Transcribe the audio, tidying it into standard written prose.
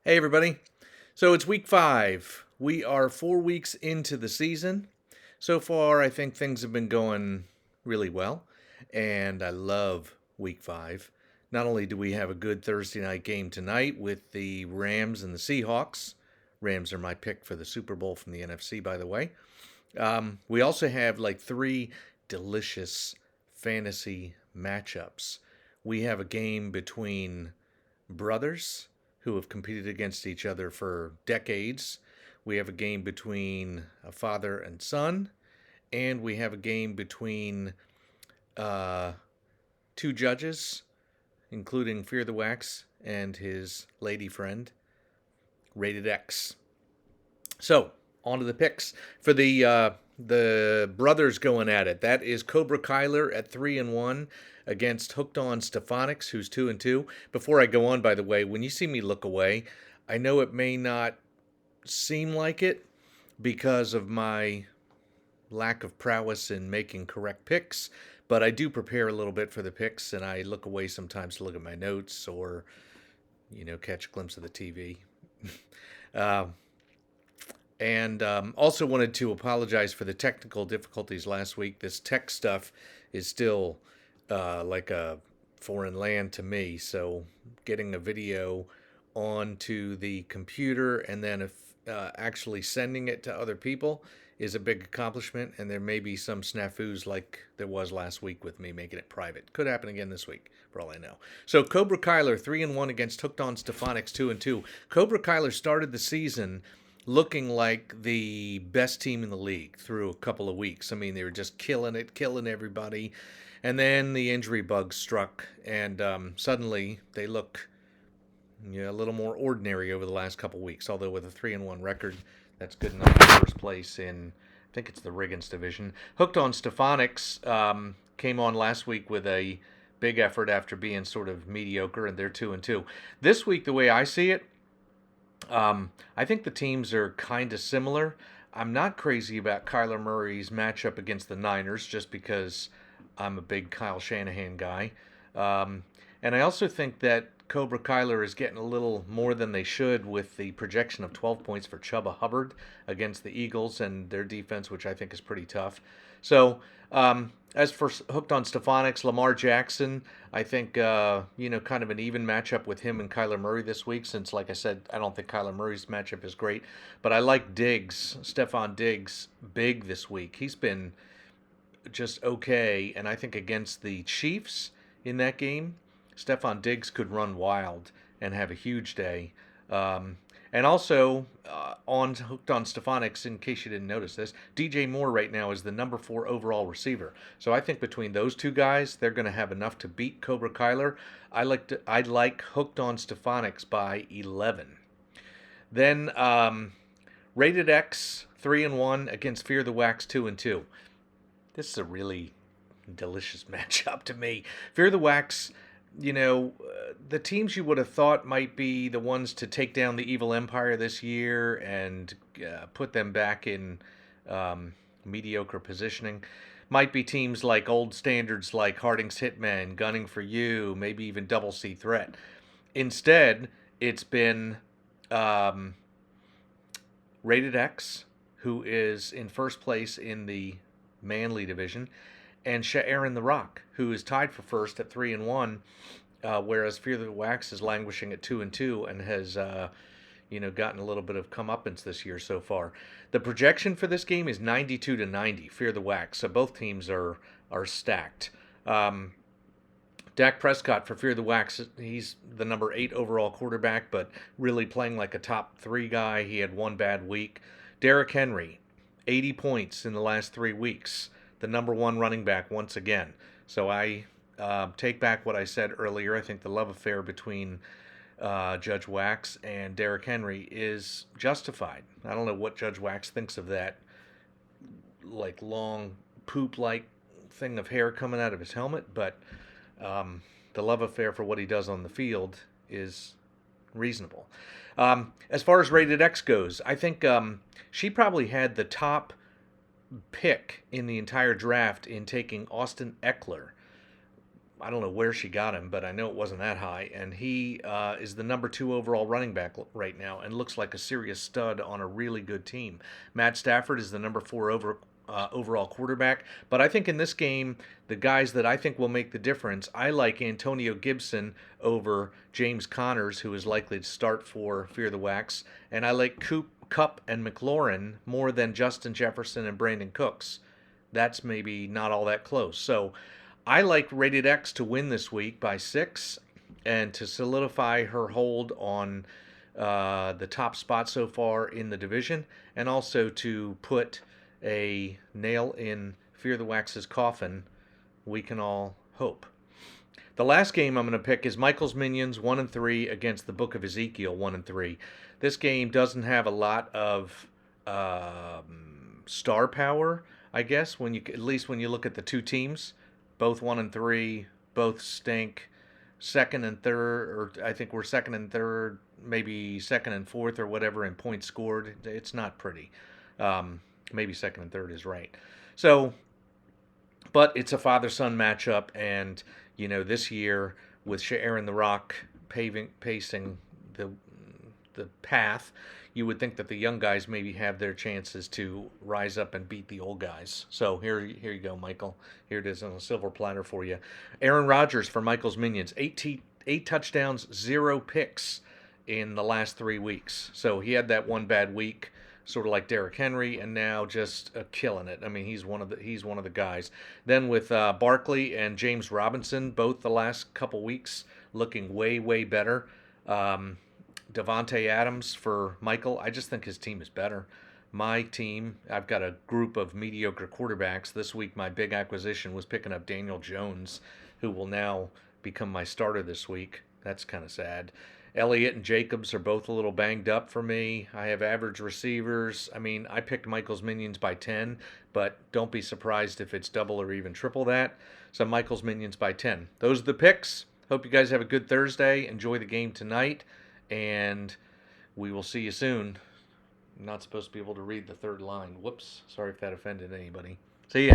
Hey, everybody. So it's week 5. We are 4 weeks into the season. So far, I think things have been going really well, and I love week 5. Not only do we have a good Thursday night game tonight with the Rams and the Seahawks, Rams are my pick for the Super Bowl from the NFC, by the way. We also have like 3 delicious fantasy matchups. We have a game between brothers who have competed against each other for decades. We have a game between a father and son, and we have a game between uh, 2 judges, including Fear the Wax and his lady friend, Rated X. So, on to the picks for the brothers going at it. That is Cobra Kyler at 3-1 against Hooked on Stefanix, who's 2-2. Before I go on, by the way, when you see me look away, I know it may not seem like it because of my lack of prowess in making correct picks, but I do prepare a little bit for the picks, and I look away sometimes to look at my notes or catch a glimpse of the TV. uh, and also wanted to apologize for the technical difficulties last week. This tech stuff is still like a foreign land to me. So getting a video onto the computer and then actually sending it to other people is a big accomplishment. And there may be some snafus like there was last week with me making it private. Could happen again this week, for all I know. So Cobra Kyler 3-1 against Hooked on Stefanix 2-2. Cobra Kyler started the season looking like the best team in the league through a couple of weeks. I mean, they were just killing it, killing everybody. And then the injury bug struck, and suddenly they look a little more ordinary over the last couple of weeks. Although with a 3-1 record, that's good enough for first place in, I think it's the Riggins division. Hooked on Stefanix came on last week with a big effort after being sort of mediocre, and they're 2-2. This week, the way I see it, I think the teams are kind of similar. I'm not crazy about Kyler Murray's matchup against the Niners just because I'm a big Kyle Shanahan guy. Um, and I also think that Cobra Kyler is getting a little more than they should with the projection of 12 points for Chuba Hubbard against the Eagles and their defense, which I think is pretty tough. So, as for Hooked on Stefanix, Lamar Jackson, I think, kind of an even matchup with him and Kyler Murray this week, since, like I said, I don't think Kyler Murray's matchup is great. But I like Stephon Diggs, big this week. He's been just okay, and I think against the Chiefs in that game, Stephon Diggs could run wild and have a huge day. And also, on Hooked on Stefanix, in case you didn't notice this, DJ Moore right now is the number 4 overall receiver. So I think between those two guys, they're going to have enough to beat Cobra Kyler. I like Hooked on Stefanix by 11. Then Rated X 3-1 against Fear the Wax 2-2. This is a really delicious matchup to me. Fear the Wax, the teams you would have thought might be the ones to take down the evil empire this year and put them back in mediocre positioning might be teams like old standards like Harding's Hitmen, Gunning for You, maybe even Double C Threat. Instead, it's been um, Rated X, who is in first place in the Manly division, and Sha'aron the Rock, who is tied for first at 3-1, whereas Fear the Wax is languishing at 2-2 and has gotten a little bit of comeuppance this year so far. The projection for this game is 92-90. Fear the Wax, so both teams are stacked. Dak Prescott for Fear the Wax, he's the number 8 overall quarterback, but really playing like a top 3 guy. He had one bad week. Derrick Henry, 80 points in the last 3 weeks. The number 1 running back once again. So I take back what I said earlier. I think the love affair between Judge Wax and Derrick Henry is justified. I don't know what Judge Wax thinks of that, like long poop-like thing of hair coming out of his helmet, but the love affair for what he does on the field is reasonable. As far as Rated X goes, I think she probably had the top pick in the entire draft in taking Austin Eckler. I don't know where she got him, but I know it wasn't that high. And he is the number 2 overall running back right now and looks like a serious stud on a really good team. Matt Stafford is the number 4 overall quarterback. But I think in this game, the guys that I think will make the difference, I like Antonio Gibson over James Connors, who is likely to start for Fear the Wax. And I like Kupp and McLaurin more than Justin Jefferson and Brandon Cooks. That's maybe not all that close. So I like Rated X to win this week by 6 and to solidify her hold on the top spot so far in the division, and also to put a nail in Fear the Wax's coffin. We can all hope. The last game I'm going to pick is Michael's Minions 1-3 against the Book of Ezekiel 1-3. This game doesn't have a lot of star power, I guess, at least when you look at the two teams. Both 1-3, both stink. Second and third, or I think we're second and third, maybe second and fourth, or whatever in points scored. It's not pretty. Maybe second and third is right. So, but it's a father-son matchup, and this year with Sharon the Rock pacing the path, you would think that the young guys maybe have their chances to rise up and beat the old guys. So here you go, Michael. Here it is on a silver platter for you. Aaron Rodgers for Michael's Minions. 8 touchdowns, 0 picks in the last 3 weeks. So he had that one bad week, sort of like Derrick Henry, and now just killing it. I mean, he's one of the guys. Then with Barkley and James Robinson, both the last couple weeks looking way, way better. Devontae Adams for Michael. I just think his team is better. My team, I've got a group of mediocre quarterbacks. This week, my big acquisition was picking up Daniel Jones, who will now become my starter this week. That's kind of sad. Elliott and Jacobs are both a little banged up for me. I have average receivers. I mean, I picked Michael's Minions by 10, but don't be surprised if it's double or even triple that. So Michael's Minions by 10. Those are the picks. Hope you guys have a good Thursday. Enjoy the game tonight, and we will see you soon. I'm not supposed to be able to read the third line. Whoops. Sorry if that offended anybody. See ya.